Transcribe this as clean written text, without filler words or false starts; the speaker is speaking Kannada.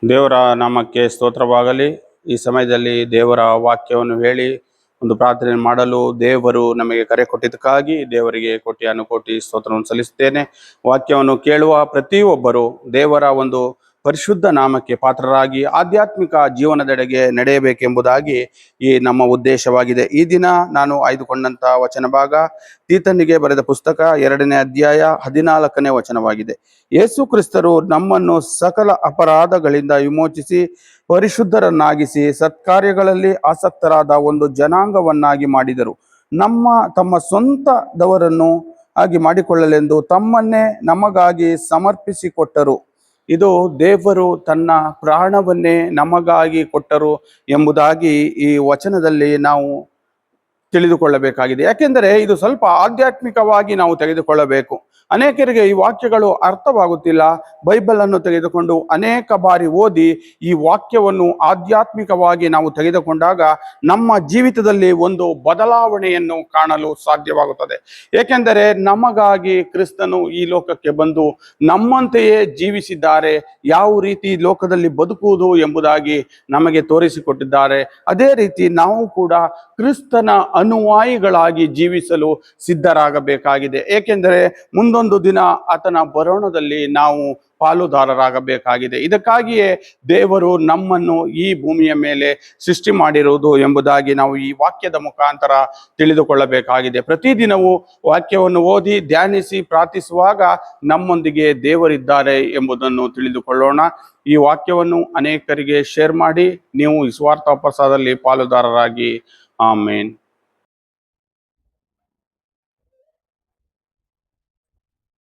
ದೇವರ ನಾಮಕ್ಕೆ ಸ್ತೋತ್ರವಾಗಲಿ. ಈ ಸಮಯದಲ್ಲಿ ದೇವರ ವಾಕ್ಯವನ್ನು ಹೇಳಿ ಒಂದು ಪ್ರಾರ್ಥನೆ ಮಾಡಲು ದೇವರು ನಮಗೆ ಕರೆ ಕೊಟ್ಟಿದ್ದಕ್ಕಾಗಿ ದೇವರಿಗೆ ಕೋಟಿ ಅನುಕೋಟಿ ಸ್ತೋತ್ರವನ್ನು ಸಲ್ಲಿಸುತ್ತೇನೆ. ವಾಕ್ಯವನ್ನು ಕೇಳುವ ಪ್ರತಿಯೊಬ್ಬರು ದೇವರ ಒಂದು ಪರಿಶುದ್ಧ ನಾಮಕ್ಕೆ ಪಾತ್ರರಾಗಿ ಆಧ್ಯಾತ್ಮಿಕ ಜೀವನದೆಡೆಗೆ ನಡೆಯಬೇಕೆಂಬುದಾಗಿ ಈ ನಮ್ಮ ಉದ್ದೇಶವಾಗಿದೆ. ಈ ದಿನ ನಾನು ಆಯ್ದುಕೊಂಡಂತ ವಚನ ಭಾಗ ತೀತನಿಗೆ ಬರೆದ ಪುಸ್ತಕ 2ನೇ ಅಧ್ಯಾಯ 14ನೇ ವಚನವಾಗಿದೆ. ಯೇಸು ಕ್ರಿಸ್ತರು ನಮ್ಮನ್ನು ಸಕಲ ಅಪರಾಧಗಳಿಂದ ವಿಮೋಚಿಸಿ ಪರಿಶುದ್ಧರನ್ನಾಗಿಸಿ ಸತ್ಕಾರ್ಯಗಳಲ್ಲಿ ಆಸಕ್ತರಾದ ಒಂದು ಜನಾಂಗವನ್ನಾಗಿ ಮಾಡಿದರು. ತಮ್ಮ ಸ್ವಂತದವರನ್ನು ಆಗಿ ಮಾಡಿಕೊಳ್ಳಲೆಂದು ತಮ್ಮನ್ನೇ ನಮಗಾಗಿ ಸಮರ್ಪಿಸಿಕೊಟ್ಟರು. ಇದು ದೇವರು ತನ್ನ ಪ್ರಾಣವನ್ನೇ ನಮಗಾಗಿ ಕೊಟ್ಟರು ಎಂಬುದಾಗಿ ಈ ವಚನದಲ್ಲಿ ನಾವು ತಿಳಿದುಕೊಳ್ಳಬೇಕಾಗಿದೆ. ಯಾಕೆಂದರೆ ಇದು ಸ್ವಲ್ಪ ಆಧ್ಯಾತ್ಮಿಕವಾಗಿ ನಾವು ತೆಗೆದುಕೊಳ್ಳಬೇಕು. ಅನೇಕರಿಗೆ ಈ ವಾಕ್ಯಗಳು ಅರ್ಥವಾಗುತ್ತಿಲ್ಲ. ಬೈಬಲ್ ಅನ್ನು ತೆಗೆದುಕೊಂಡು ಅನೇಕ ಬಾರಿ ಓದಿ ಈ ವಾಕ್ಯವನ್ನು ಆಧ್ಯಾತ್ಮಿಕವಾಗಿ ನಾವು ತೆಗೆದುಕೊಂಡಾಗ ನಮ್ಮ ಜೀವಿತದಲ್ಲಿ ಒಂದು ಬದಲಾವಣೆಯನ್ನು ಕಾಣಲು ಸಾಧ್ಯವಾಗುತ್ತದೆ. ಏಕೆಂದರೆ ನಮಗಾಗಿ ಕ್ರಿಸ್ತನು ಈ ಲೋಕಕ್ಕೆ ಬಂದು ನಮ್ಮಂತೆಯೇ ಜೀವಿಸಿದ್ದಾರೆ. ಯಾವ ರೀತಿ ಲೋಕದಲ್ಲಿ ಬದುಕುವುದು ಎಂಬುದಾಗಿ ನಮಗೆ ತೋರಿಸಿಕೊಟ್ಟಿದ್ದಾರೆ. ಅದೇ ರೀತಿ ನಾವು ಕೂಡ ಕ್ರಿಸ್ತನ ಅನುಯಾಯಿಗಳಾಗಿ ಜೀವಿಸಲು ಸಿದ್ಧರಾಗಬೇಕಾಗಿದೆ. ಏಕೆಂದರೆ ಮುಂದೊಂದು ದಿನ ಆತನ ಬರೋಣದಲ್ಲಿ ನಾವು ಪಾಲುದಾರರಾಗಬೇಕಾಗಿದೆ. ಇದಕ್ಕಾಗಿಯೇ ದೇವರು ನಮ್ಮನ್ನು ಈ ಭೂಮಿಯ ಮೇಲೆ ಸೃಷ್ಟಿ ಮಾಡಿರುವುದು ಎಂಬುದಾಗಿ ನಾವು ಈ ವಾಕ್ಯದ ಮುಖಾಂತರ ತಿಳಿದುಕೊಳ್ಳಬೇಕಾಗಿದೆ. ಪ್ರತಿದಿನವೂ ವಾಕ್ಯವನ್ನು ಓದಿ ಧ್ಯಾನಿಸಿ ಪ್ರಾರ್ಥಿಸುವಾಗ ನಮ್ಮೊಂದಿಗೆ ದೇವರಿದ್ದಾರೆ ಎಂಬುದನ್ನು ತಿಳಿದುಕೊಳ್ಳೋಣ. ಈ ವಾಕ್ಯವನ್ನು ಅನೇಕರಿಗೆ ಶೇರ್ ಮಾಡಿ ನೀವು ಈ ಸ್ವಾರ್ಥ ಪ್ರಸಾದದಲ್ಲಿ ಪಾಲುದಾರರಾಗಿ. ಆಮೇನ್.